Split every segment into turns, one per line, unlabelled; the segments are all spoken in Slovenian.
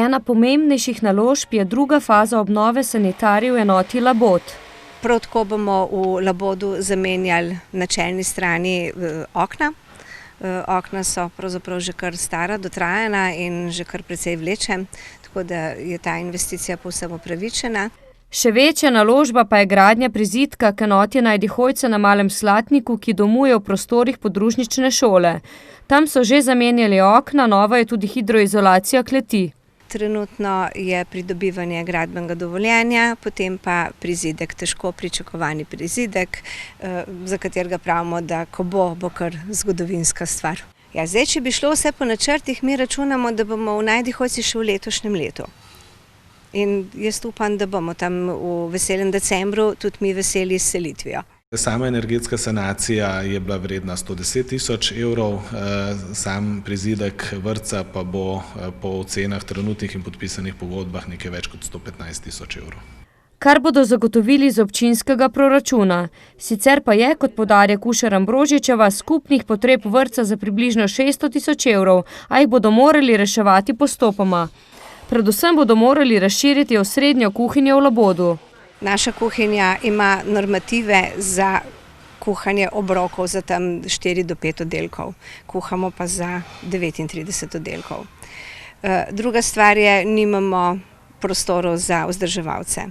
Ena pomembnejših naložb je druga faza obnove sanitarij v enoti Labod.
Prav tako bomo v Labodu zamenjali na čelni strani okna. Okna so pravzaprav že kar stara, dotrajana in že kar precej vleče, tako da je ta investicija povsem upravičena.
Še večja naložba pa je gradnja prizidka k enoti Najdihojca na Malem Slatniku, ki domuje v prostorih podružnične šole. Tam so že zamenjali okna, nova je tudi hidroizolacija kleti.
Trenutno je pridobivanje gradbenega dovoljenja, potem pa prizidek, težko pričakovani prizidek, za katerega pravimo, da ko bo kar zgodovinska stvar. Ja, zdaj, če bi šlo vse po načrtih, mi računamo, da bomo v Najdihojci še v letošnjem letu. In jaz upam, da bomo tam v veselem decembru tudi mi veseli s selitvijo.
Sama energetska sanacija je bila vredna 110 000 evrov, sam prizidek vrtca pa bo po ocenah trenutnih in podpisanih pogodbah nekaj več kot 115 000 evrov.
Kar bodo zagotovili iz občinskega proračuna. Sicer pa je, kot poudarja Kušar Ambrožičeva, skupnih potreb vrtca za približno 600 000 evrov, a jih bodo morali reševati postopoma. Predvsem bodo morali razširiti osrednjo kuhinjo v Labodu.
Naša kuhinja ima normative za kuhanje obrokov za tam 4 do 5 oddelkov. Kuhamo pa za 39 oddelkov. Druga stvar je, nimamo prostorov za vzdrževalce.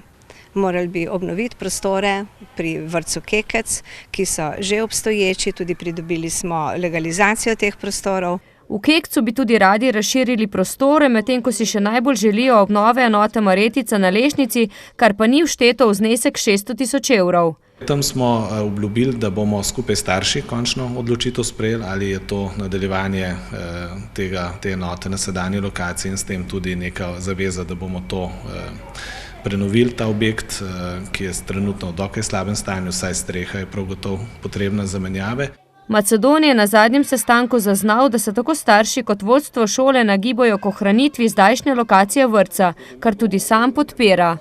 Morali bi obnoviti prostore pri vrtcu Kekec, ki so že obstoječi, tudi pridobili smo legalizacijo teh prostorov.
V Kekcu bi tudi radi razširili prostore, medtem ko si še najbolj želijo obnove enote Marjetica na Lešnici, kar pa ni všteto v znesek 600 000 evrov.
Tam smo obljubili, da bomo skupaj starši končno odločitev sprejeli, ali je to nadaljevanje te enote na sedanji lokaciji in s tem tudi neka zaveza, da bomo to prenovili, ta objekt, ki je trenutno v dokaj slabem stanju, saj streha je prav gotovo potrebna zamenjave.
Macedonija je na zadnjem sestanku zaznal, da se tako starši kot vodstvo šole nagibajo k ohranitvi zdajšnje lokacije vrtca, kar tudi sam podpira.